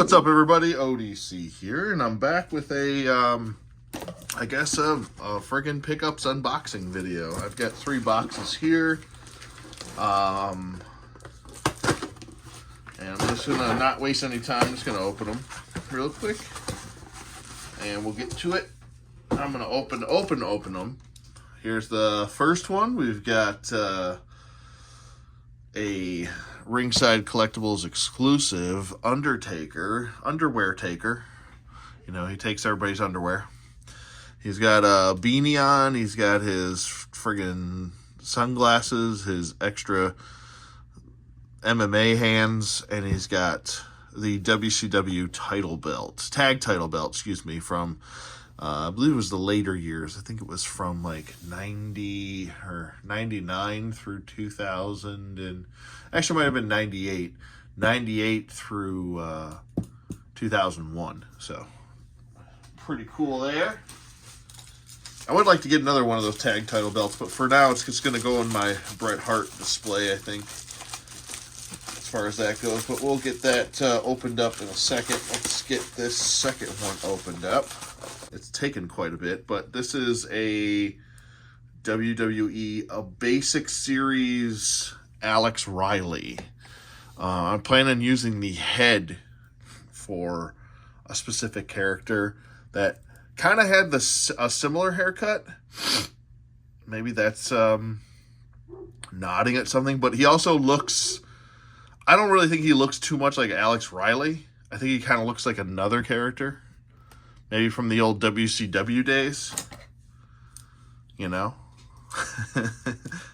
What's up, everybody? ODC here, and I'm back with a friggin' pickups unboxing video. I've got 3 boxes here, and I'm just gonna not waste any time. I'm just gonna open them real quick, and we'll get to it. I'm gonna open them. Here's the first one. We've got a Ringside Collectibles exclusive Undertaker, underwear taker. You know, he takes everybody's underwear. He's got a beanie on. He's got his friggin' sunglasses, his extra MMA hands, and he's got the WCW title belt, tag title belt, from, I believe it was the later years. I think it was from like 90 or 99 through 2000, and actually might have been 98 through 2001. So pretty cool there. I would like to get another one of those tag title belts, but for now it's just going to go in my Bret Hart display, I think, as far as that goes. But we'll get that opened up in a second. Let's get this second one opened up. It's taken quite a bit, but this is a WWE, a Basic Series Alex Riley. I'm planning on using the head for a specific character that kind of had a similar haircut. Maybe that's nodding at something, but he also looks, I don't really think he looks too much like Alex Riley. I think he kind of looks like another character. Maybe from the old WCW days. You know?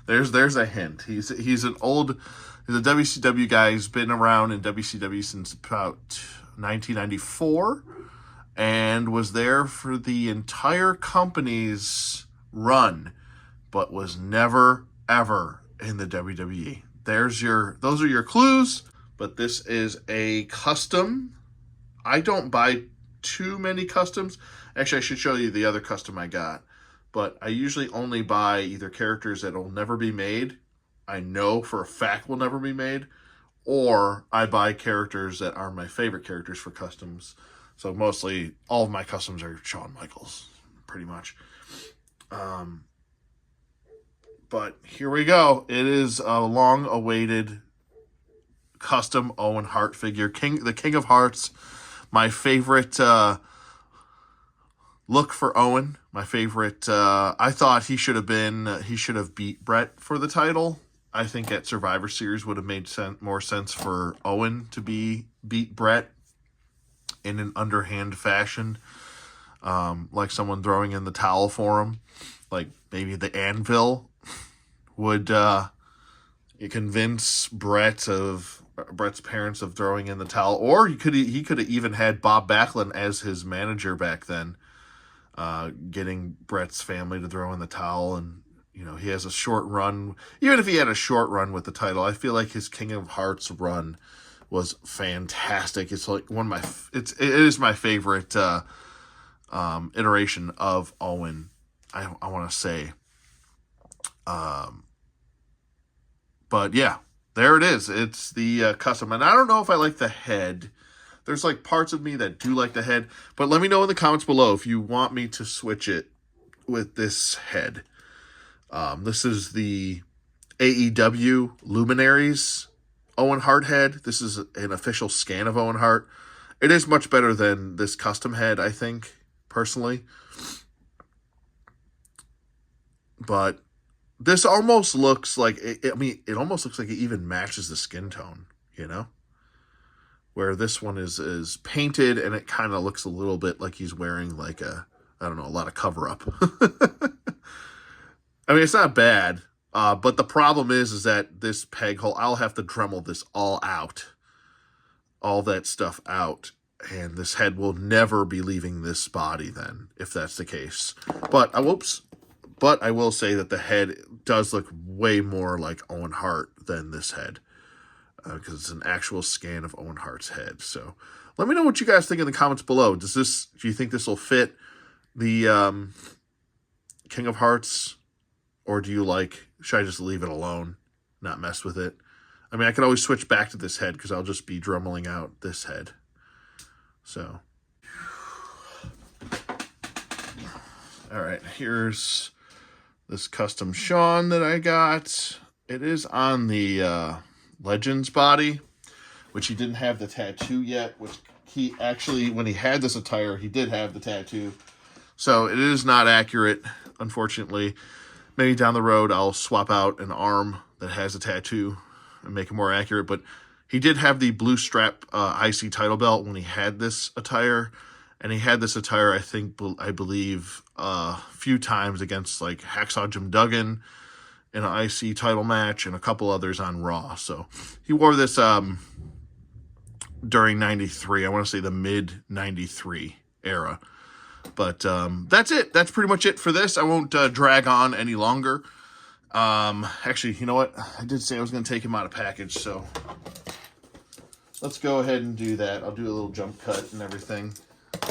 There's a hint. He's a WCW guy. He's been around in WCW since about 1994 and was there for the entire company's run, but was never ever in the WWE. Those are your clues, but this is a custom. I don't buy too many customs. Actually, I should show you the other custom I got. But I usually only buy either characters that will never be made, I know for a fact will never be made, or I buy characters that are my favorite characters for customs. So mostly all of my customs are Shawn Michaels, pretty much. But here we go. It is a long-awaited custom Owen Hart figure, the King of Hearts. My favorite look for Owen. My favorite, I thought he should have beat Bret for the title. I think at Survivor Series would have made more sense for Owen to beat Bret in an underhand fashion. Like someone throwing in the towel for him. Like maybe the Anvil would convince Bret's parents of throwing in the towel, or he could have even had Bob Backlund as his manager back then, getting Bret's family to throw in the towel. And you know, he has a short run. Even if he had a short run with the title, I feel like his King of Hearts run was fantastic. It's like it is my favorite iteration of Owen. I want to say, but yeah. There it is. It's the custom. And I don't know if I like the head. There's like parts of me that do like the head. But let me know in the comments below if you want me to switch it with this head. This is the AEW Luminaries Owen Hart head. This is an official scan of Owen Hart. It is much better than this custom head, I think, personally. But this almost looks like, it almost looks like it even matches the skin tone, you know? Where this one is painted and it kind of looks a little bit like he's wearing like a lot of cover-up. I mean, it's not bad, but the problem is that this peg hole, I'll have to Dremel this all that stuff out, and this head will never be leaving this body then, if that's the case. But I will say that the head does look way more like Owen Hart than this head, because it's an actual scan of Owen Hart's head. So let me know what you guys think in the comments below. Do you think this will fit the King of Hearts, or should I just leave it alone, not mess with it? I mean, I could always switch back to this head because I'll just be dremeling out this head. So, all right, here's this custom Sean that I got. It is on the Legends body, which he didn't have the tattoo yet, which he actually, when he had this attire, he did have the tattoo. So it is not accurate, unfortunately. Maybe down the road I'll swap out an arm that has a tattoo and make it more accurate. But he did have the blue strap IC title belt when he had this attire. And he had this attire, I believe, a few times against like Hacksaw Jim Duggan in an IC title match and a couple others on Raw. So he wore this during 93. I want to say the mid 93 era. But that's it. That's pretty much it for this. I won't drag on any longer. Actually, you know what? I did say I was going to take him out of package, so let's go ahead and do that. I'll do a little jump cut and everything.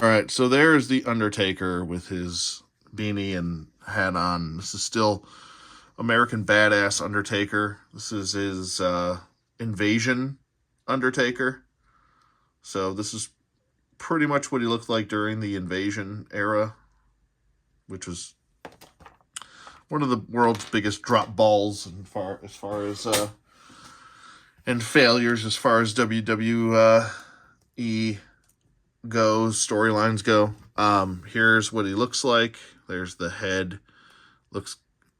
All right, so there's the Undertaker with his beanie and hat on. This is still American Badass Undertaker. This is his Invasion Undertaker. So this is pretty much what he looked like during the Invasion era, which was one of the world's biggest drop balls as far as and failures as far as WWE goes, storylines go. Here's what he looks like. There's the head. Looks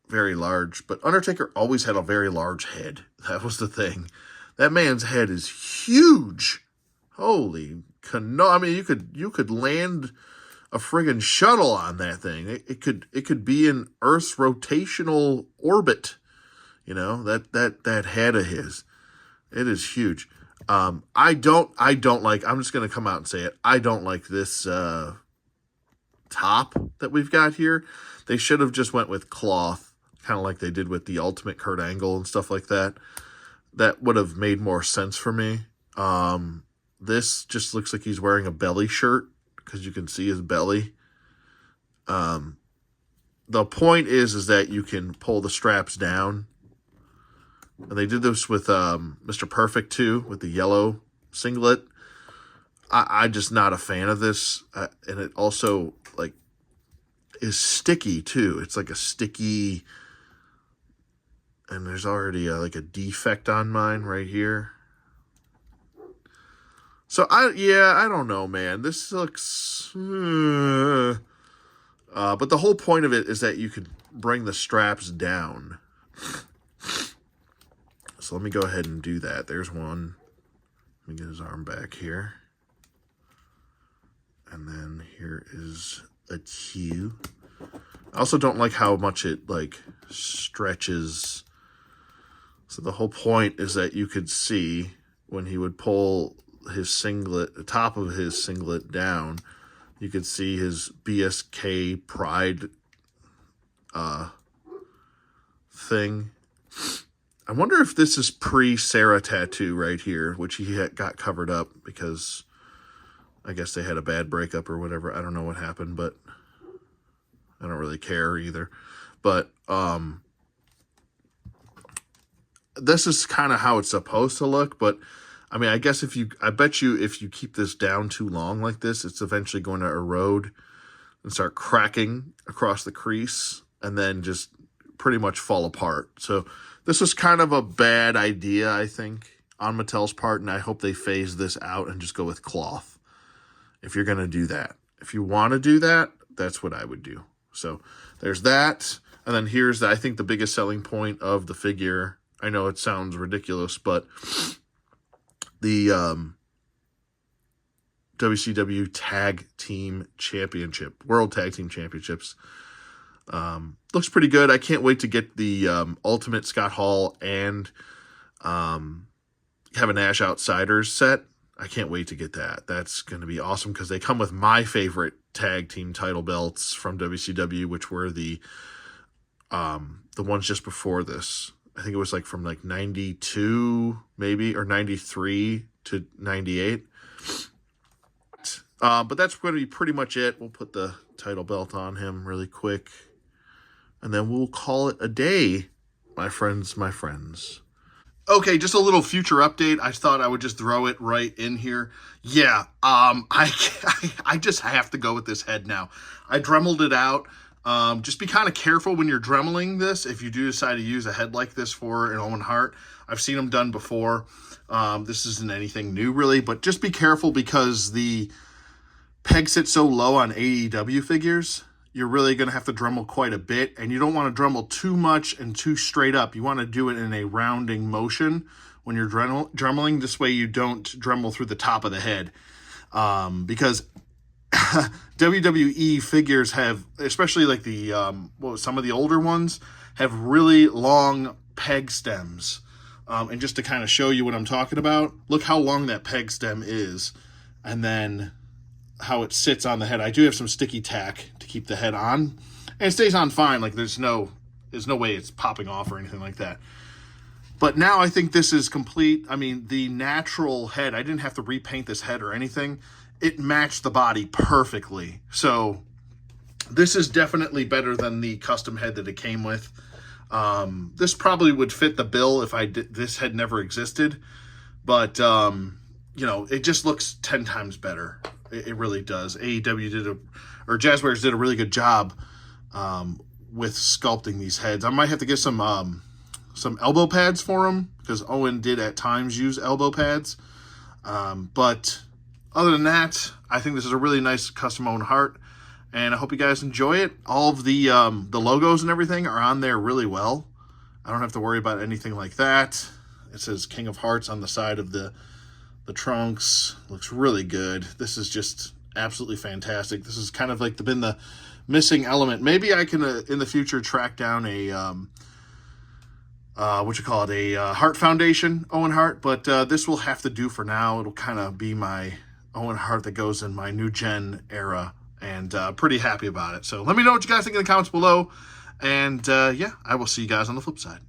very large, but Undertaker always had a very large head. That was the thing. That man's head is huge. Holy cano! I mean, you could land a friggin' shuttle on that thing. It could be in Earth's rotational orbit. You know, that head of his. It is huge. I don't like, I'm just gonna come out and say it. I don't like this top that we've got here. They should have just went with cloth, kind of like they did with the Ultimate Kurt Angle and stuff like that. That would have made more sense for me. This just looks like he's wearing a belly shirt because you can see his belly. The point is that you can pull the straps down. And they did this with Mr. Perfect too, with the yellow singlet. I'm just not a fan of this. And it also like is sticky too. It's like a sticky, and there's already like a defect on mine right here. So I don't know, man. This looks, but the whole point of it is that you could bring the straps down. So let me go ahead and do that. There's one. Let me get his arm back here. And then here is a two. I also don't like how much it like stretches. So the whole point is that you could see when he would pull his singlet, the top of his singlet down, you could see his BSK Pride thing. I wonder if this is pre-Sarah tattoo right here, which he got covered up because I guess they had a bad breakup or whatever. I don't know what happened, but I don't really care either. But this is kind of how it's supposed to look, but I mean, I guess I bet you if you keep this down too long like this, it's eventually going to erode and start cracking across the crease and then just pretty much fall apart. So this was kind of a bad idea, I think, on Mattel's part, and I hope they phase this out and just go with cloth if you're going to do that. If you want to do that, that's what I would do. So there's that. And then here's, I think, the biggest selling point of the figure. I know it sounds ridiculous, but the WCW Tag Team Championship, World Tag Team Championships. Looks pretty good. I can't wait to get the Ultimate Scott Hall and Kevin Nash Outsiders set. I can't wait to get that. That's going to be awesome because they come with my favorite tag team title belts from WCW, which were the ones just before this. I think it was like from like 92 maybe, or 93 to 98. But that's going to be pretty much it. We'll put the title belt on him really quick. And then we'll call it a day, my friends, my friends. Okay, just a little future update. I thought I would just throw it right in here. Yeah, I just have to go with this head now. I dremeled it out. Just be kind of careful when you're dremeling this if you do decide to use a head like this for an Owen Hart. I've seen them done before. This isn't anything new really, but just be careful because the peg sits so low on AEW figures. You're really going to have to Dremel quite a bit, and you don't want to Dremel too much and too straight up. You want to do it in a rounding motion when you're Dremeling. This way you don't Dremel through the top of the head, because WWE figures have, especially like the some of the older ones, have really long peg stems. And just to kind of show you what I'm talking about, look how long that peg stem is, and then how it sits on the head. I do have some sticky tack to keep the head on, and it stays on fine. Like there's no way it's popping off or anything like that. But now I think this is complete. I mean, the natural head, I didn't have to repaint this head or anything. It matched the body perfectly. So this is definitely better than the custom head that it came with. This probably would fit the bill if this had never existed. But, you know, it just looks 10 times better. It really does. AEW Jazzwares did a really good job with sculpting these heads. I might have to get some elbow pads for them, because Owen did at times use elbow pads. But other than that, I think this is a really nice custom Owen Hart, and I hope you guys enjoy it. All of the logos and everything are on there really well. I don't have to worry about anything like that. It says King of Hearts on the side of the trunks. Looks really good. This is just absolutely fantastic. This is kind of like been the missing element. Maybe I can in the future track down a Hart Foundation Owen Hart, but this will have to do for now. It'll kind of be my Owen Hart that goes in my new gen era, and pretty happy about it. So let me know what you guys think in the comments below, and yeah, I will see you guys on the flip side.